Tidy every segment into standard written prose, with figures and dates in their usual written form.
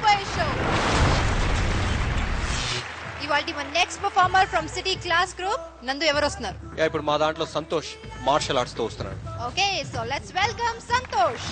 రాబోయే షో. ఇవాల్టి మన next performer from city class group నందు ఎవరు వస్తున్నారు? ఇప్పుడు మా దాంట్లో సంతోష్ మార్షల్ ఆర్ట్స్ తో వస్తున్నాడు. Okay, so let's welcome Santosh.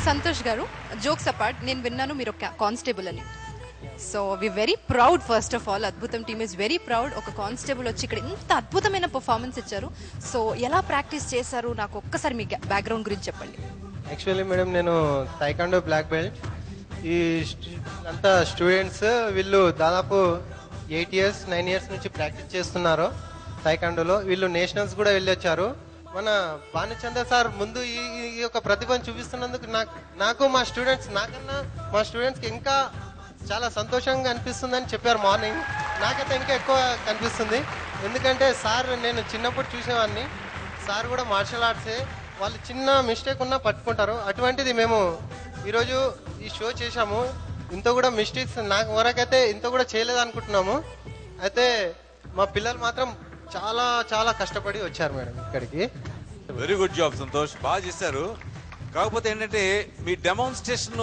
Santosh garu, jokes apart, నేను విన్నాను మీరు ఒక కానిస్టేబుల్ అని. So we very proud. First of all అద్భుతం టీమ్ ఇస్ వెరీ ప్రౌడ్. ఒక కానిస్టేబుల్ వచ్చి ఇక్కడ ఇంత అద్భుతమైన పర్ఫార్మెన్స్ ఇచ్చారు. సో ఎలా ప్రాక్టీస్ చేశారు, నాకు ఒక్కసారి మీ బ్యాక్గ్రౌండ్ గురించి చెప్పండి. యాక్చువల్లీ మేడం, నేను టైకాండో బ్లాక్ బెల్ట్. ఈ అంతా స్టూడెంట్స్ వీళ్ళు దాదాపు 8 years 9 years నుంచి ప్రాక్టీస్ చేస్తున్నారు టైకాండోలో. వీళ్ళు నేషనల్స్ కూడా వెళ్ళొచ్చారు. మన భానుచంద్ర సార్ ముందు ఈ యొక్క ప్రతిభను చూపిస్తున్నందుకు నాకు మా స్టూడెంట్స్కి ఇంకా చాలా సంతోషంగా అనిపిస్తుందని చెప్పారు మార్నింగ్. నాకైతే ఇంకా ఎక్కువ కనిపిస్తుంది. ఎందుకంటే సార్ నేను చిన్నప్పుడు చూసేవాడిని. సార్ కూడా మార్షల్ ఆర్ట్సే. వాళ్ళు చిన్న మిస్టేక్ ఉన్నా పట్టుకుంటారు. అటువంటిది మేము ఈరోజు ఈ షో చేశాము. ఇంత కూడా మిస్టేక్స్ నాకు వరకైతే ఇంత కూడా చేయలేదు అనుకుంటున్నాము. అయితే మా పిల్లలు మాత్రం చాలా చాలా కష్టపడి వచ్చారు మేడం ఇక్కడికి. వెరీ గుడ్ జాబ్ సంతోష్, బాగా చేశారు. కాకపోతే ఏంటంటే మీ డెమాన్స్ట్రేషన్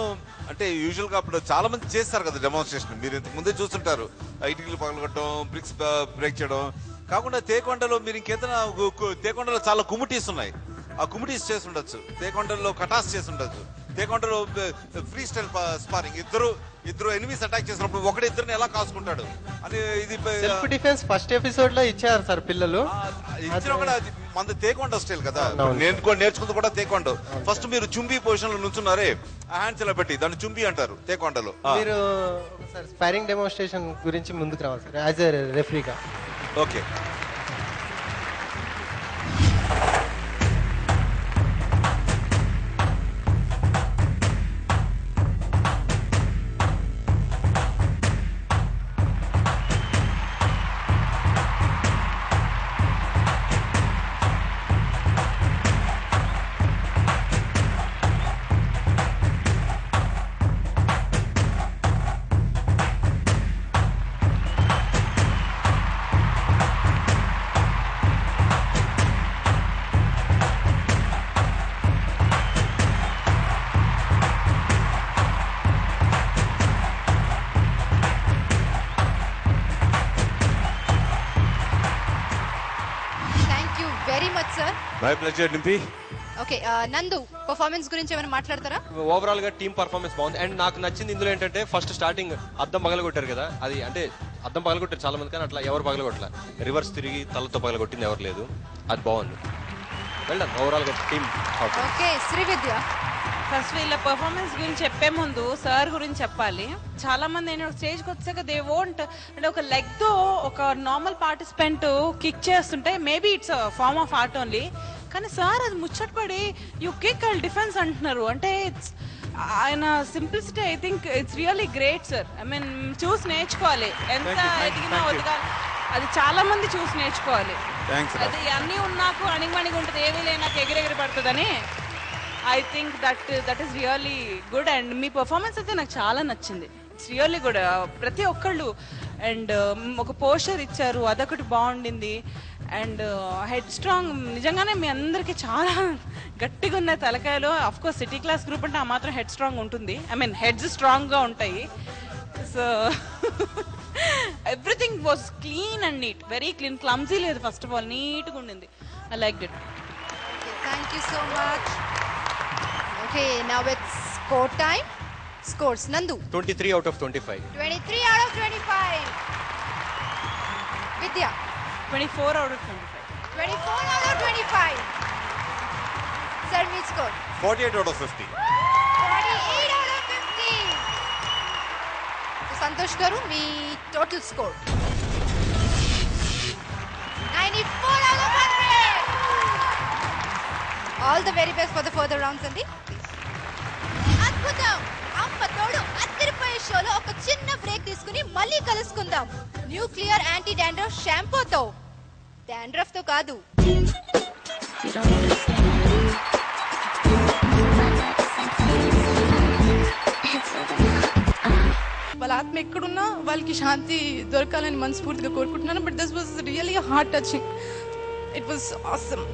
అంటే యూజువల్ గా అప్పుడు చాలా మంది చేస్తారు కదా డెమాన్స్ట్రేషన్, మీరు ఇంతకు ముందే చూస్తుంటారు, ఇటుకలు పగలగొట్టడం, బ్రిక్స్ బ్రేక్ చేయడం. కాకుండా తేకొండలో మీరు ఇంకేదైనా తేకొండలో చాలా కుమిటీస్ ఉన్నాయి, ఆ కుమిటీస్ చేసి ఉండొచ్చు, తేకొండలో కటాస్ చేసి ఉండొచ్చు, తేకొండలో ఫ్రీ స్టైల్ స్పారింగ్, ఇద్దరు ఎనిమీస్ అటాక్ చేసినప్పుడు ఒకడిద్దరిని ఎలా కాసుకుంటాడు అని ఇది సెల్ఫ్ డిఫెన్స్ ఫస్ట్ ఎపిసోడ్ లో ఇచ్చారు సార్ పిల్లలు. ఇచ్చిన కూడా మన తేకొండ స్టైల్ కదా, నేర్చుకుంది కూడా తేకొండ. ఫస్ట్ మీరు చుంబీ పొజిషన్ లో నుంచున్నారే, ఆ హ్యాండ్స్ ఇలా పెట్టి దాన్ని చుంబీ అంటారు తేకొండలో. మీరు ఒకసారి స్పారింగ్ డెమోన్స్ట్రేషన్ గురించి ముందుకు రావాలి సార్ యాజ్ ఎ రెఫరీగా. ఓకే. మై ప్లెజర్ నింపి. ఓకే నందు, పర్ఫార్మెన్స్ గురించి ఏమైనా మాట్లాడతారా? ఓవరాల్ గా టీమ్ పర్ఫార్మెన్స్ బాగుంది. అండ్ నాకు నచ్చింది ఇందులో ఏంటంటే ఫస్ట్ స్టార్టింగ్ అద్దం పగలగొట్టారు కదా, అది అంటే అద్దం పగలగొట్టారు చాలా మంది, కానీ అట్లా ఎవరు పగలగొట్టలే, రివర్స్ తిరిగి తలతో పగలగొట్టింది ఎవరు లేదు, అది బాగుంది. వెల్ ఓవరాల్ గా టీమ్. ఓకే శ్రీవిద్య. ఫస్ట్ వీళ్ళ పర్ఫార్మెన్స్ గురించి చెప్పే ముందు సార్ గురించి చెప్పాలి. చాలా మంది ఏంటంటే స్టేజ్కి వచ్చాక దే వోంట్ అంటే ఒక లెగ్ తో ఒక నార్మల్ పార్టిసిపెంట్ కిక్ చేస్తుంటే maybe it's form of art only, కానీ సార్ అది ముచ్చటపడి యూ కిక్ అండ్ డిఫెన్స్ అంటున్నారు అంటే ఇట్స్ ఆయన simplicity. I think it's really great sir. I mean చూసి నేర్చుకోవాలి, ఎంత ఎదిగినా ఒదిగాలి, అది చాలా మంది చూసి నేర్చుకోవాలి. అది అన్నీ ఉన్నాకు అణిగిమణిగి ఉంటుంది, ఏమీ లేనాకు ఎగిరెగిరి పడుతుందని. I think that is really good. And me performance అయితే నాకు చాలా నచ్చింది. ఇట్స్ రియల్లీ గుడ్ ప్రతి ఒక్కళ్ళు. అండ్ ఒక పోస్టర్ ఇచ్చారు, అదొకటి బాగుండింది. అండ్ హెడ్ స్ట్రాంగ్, నిజంగానే మీ అందరికీ చాలా గట్టిగా ఉన్నాయి తలకాయలు. Of course city class group అంటే ఆ మాత్రం హెడ్ స్ట్రాంగ్ ఉంటుంది, ఐ మీన్ హెడ్స్ స్ట్రాంగ్గా ఉంటాయి. So everything was clean and neat, very clean, clumsy లేదు. ఫస్ట్ ఆఫ్ ఆల్ నీట్గా ఉండింది. I like it. Thank you so much. Okay now it's score time. Scores నందు 23 out of 25. 23 out of 25. Vidya 24 out of 25. 24 out of 25. Sir, which score? 48 out of 50. 48 out of 50. So, Santosh garu, me total score 94 out of 100. All the very best for the further rounds, Andy. అద్భుతం. అమ్మ తోడు అద్దరిపోయే షోలో ఒక చిన్న break తీసుకుని మళ్ళీ కలుసుకుందాం nuclear anti dandruff షాంపూతో. Dandruff తో కాదు. వాళ్ళ ఆత్మ ఎక్కడున్నా వాళ్ళకి శాంతి దొరకాలని మనస్ఫూర్తిగా కోరుకుంటున్నాను. But this was really heart touching. It was awesome.